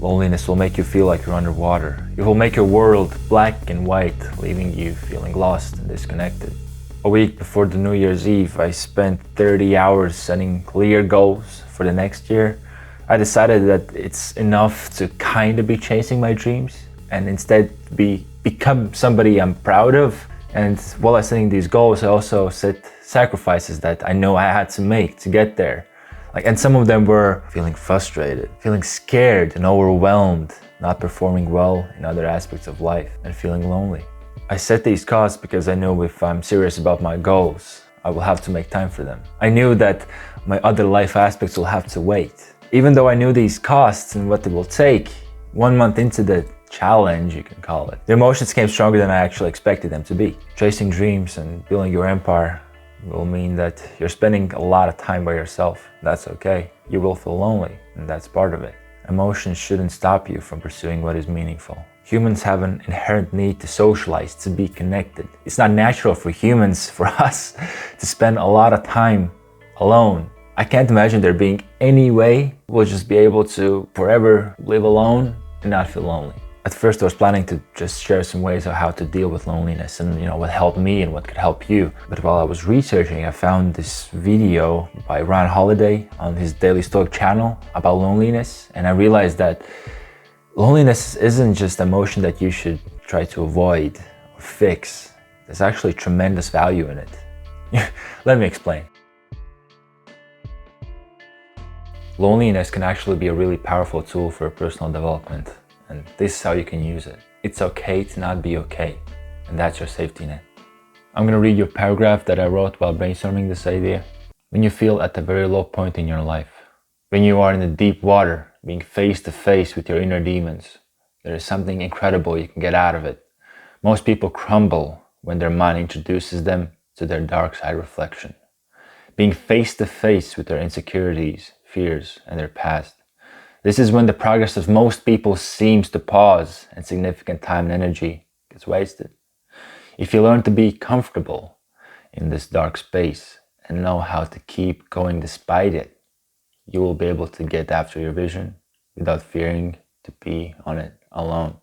Loneliness will make you feel like you're underwater. It will make your world black and white, leaving you feeling lost and disconnected. A week before the New Year's Eve, I spent 30 hours setting clear goals for the next year. I decided that it's enough to kind of be chasing my dreams and instead become somebody I'm proud of. And while I was setting these goals, I also set sacrifices that I know I had to make to get there. And some of them were feeling frustrated, feeling scared and overwhelmed, not performing well in other aspects of life, and feeling lonely. I set these costs because I knew if I'm serious about my goals, I will have to make time for them. I knew that my other life aspects will have to wait. Even though I knew these costs and what it will take, 1 month into the challenge, you can call it, the emotions came stronger than I actually expected them to be. Chasing dreams and building your empire will mean that you're spending a lot of time by yourself. That's okay. You will feel lonely, and that's part of it. Emotions shouldn't stop you from pursuing what is meaningful. Humans have an inherent need to socialize, to be connected. It's not natural for humans, for us, to spend a lot of time alone. I can't imagine there being any way we'll just be able to forever live alone and not feel lonely. At first I was planning to just share some ways of how to deal with loneliness and what helped me and what could help you. But while I was researching, I found this video by Ron Holiday on his Daily Stoic channel about loneliness. And I realized that loneliness isn't just an emotion that you should try to avoid or fix. There's actually tremendous value in it. Let me explain. Loneliness can actually be a really powerful tool for personal development. And this is how you can use it. It's okay to not be okay, and that's your safety net. I'm gonna read you a paragraph that I wrote while brainstorming this idea. When you feel at a very low point in your life, when you are in the deep water, being face to face with your inner demons, there is something incredible you can get out of it. Most people crumble when their mind introduces them to their dark side reflection. Being face to face with their insecurities, fears, and their past. This is when the progress of most people seems to pause and significant time and energy gets wasted. If you learn to be comfortable in this dark space and know how to keep going despite it, you will be able to get after your vision without fearing to be on it alone.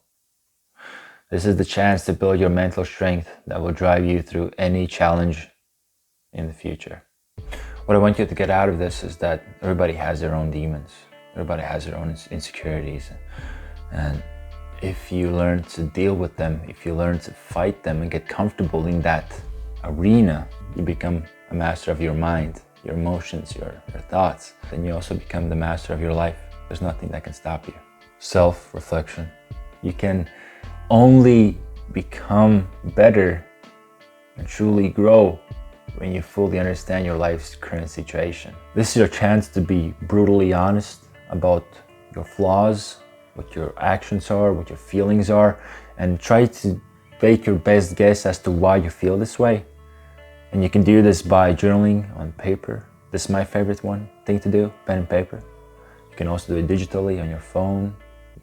This is the chance to build your mental strength that will drive you through any challenge in the future. What I want you to get out of this is that everybody has their own demons. Everybody has their own insecurities. And if you learn to deal with them, if you learn to fight them and get comfortable in that arena, you become a master of your mind, your emotions, your thoughts. Then you also become the master of your life. There's nothing that can stop you. Self-reflection. You can only become better and truly grow when you fully understand your life's current situation. This is your chance to be brutally honest about your flaws, what your actions are, what your feelings are, and try to make your best guess as to why you feel this way. And you can do this by journaling on paper. This is my favorite thing to do, pen and paper. You can also do it digitally on your phone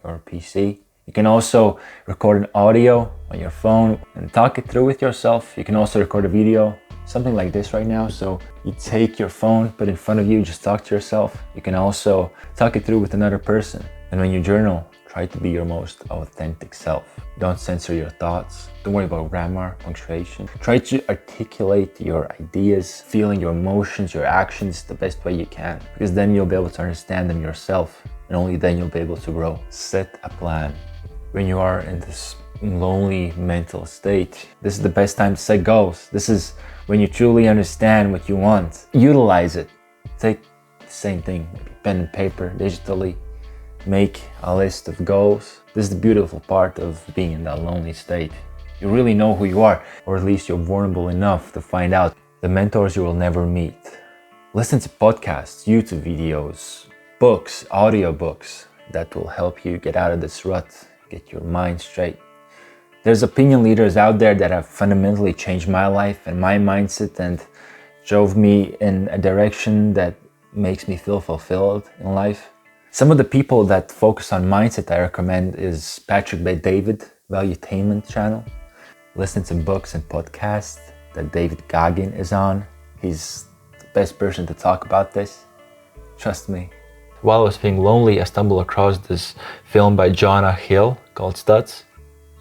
or PC. You can also record an audio on your phone and talk it through with yourself. You can also record a video, something like this right now. So you take your phone, put it in front of you, just talk to yourself. You can also talk it through with another person. And when you journal, try to be your most authentic self. Don't censor your thoughts. Don't worry about grammar, punctuation. Try to articulate your ideas, feeling your emotions, your actions the best way you can, because then you'll be able to understand them yourself, and only then you'll be able to grow. Set a plan. When you are in this lonely mental state, this is the best time to set goals. This is when you truly understand what you want. Utilize it. Take the same thing, maybe pen and paper, digitally. Make a list of goals. This is the beautiful part of being in that lonely state. You really know who you are, or at least you're vulnerable enough to find out the mentors you will never meet. Listen to podcasts, YouTube videos, books, audiobooks that will help you get out of this rut, get your mind straight. There's opinion leaders out there that have fundamentally changed my life and my mindset and drove me in a direction that makes me feel fulfilled in life. Some of the people that focus on mindset I recommend is Patrick Bet-David, Valuetainment channel. Listen to books and podcasts that David Goggin is on. He's the best person to talk about this. Trust me, it While I was feeling lonely, I stumbled across this film by Jonah Hill called Studs.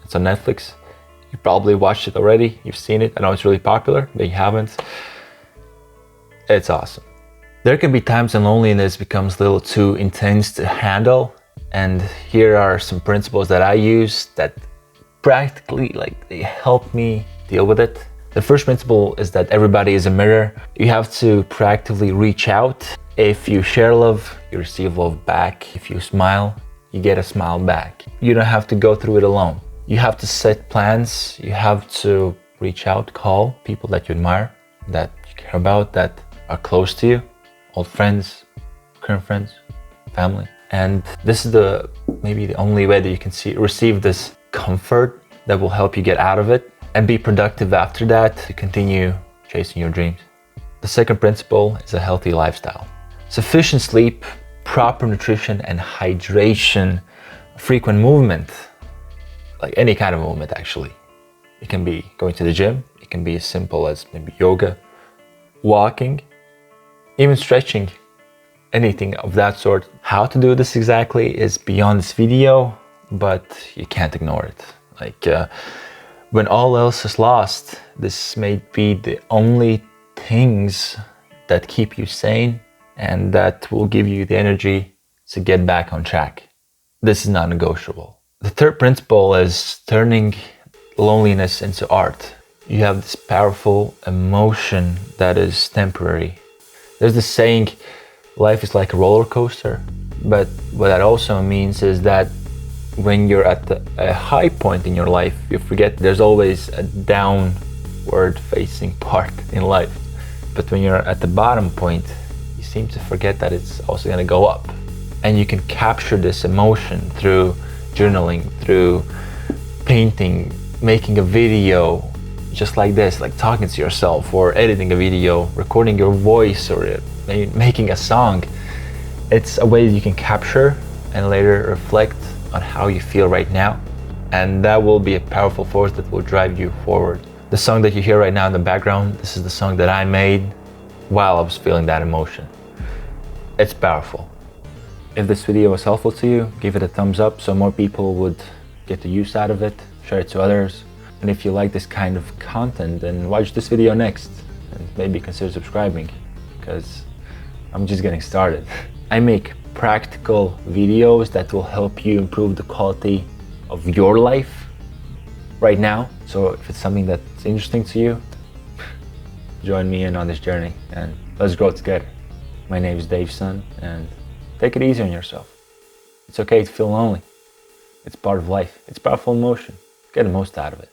It's on Netflix. You probably watched it already. You've seen it. I know it's really popular, but you haven't. It's awesome. There can be times when loneliness becomes a little too intense to handle. And here are some principles that I use that practically they help me deal with it. The first principle is that everybody is a mirror. You have to proactively reach out. If you share love, you receive love back. If you smile, you get a smile back. You don't have to go through it alone. You have to set plans. You have to reach out, call people that you admire, that you care about, that are close to you, old friends, current friends, family. And this is maybe the only way that you can receive this comfort that will help you get out of it and be productive after that to continue chasing your dreams. The second principle is a healthy lifestyle. Sufficient sleep, proper nutrition and hydration, frequent movement, like any kind of movement actually. It can be going to the gym, it can be as simple as maybe yoga, walking, even stretching, anything of that sort. How to do this exactly is beyond this video, but you can't ignore it. When all else is lost, this may be the only things that keep you sane and that will give you the energy to get back on track. This is not negotiable. The third principle is turning loneliness into art. You have this powerful emotion that is temporary. There's this saying, life is like a roller coaster, but what that also means is that when you're at a high point in your life, you forget there's always a downward facing part in life. But when you're at the bottom point, you seem to forget that it's also going to go up. And you can capture this emotion through journaling, through painting, making a video, just like this, like talking to yourself, or editing a video, recording your voice, or making a song. It's a way you can capture and later reflect on how you feel right now, and that will be a powerful force that will drive you forward. The song that you hear right now in the background, this is the song that I made while I was feeling that emotion. It's powerful. If this video was helpful to you, give it a thumbs up so more people would get the use out of it. Share it to others. And if you like this kind of content, then watch this video next and maybe consider subscribing, because I'm just getting started. I make practical videos that will help you improve the quality of your life right now. So if it's something that's interesting to you, join me in on this journey and let's grow together. My name is Dave's son, and take it easy on yourself. It's okay to feel lonely. It's part of life. It's a powerful emotion. Get the most out of it.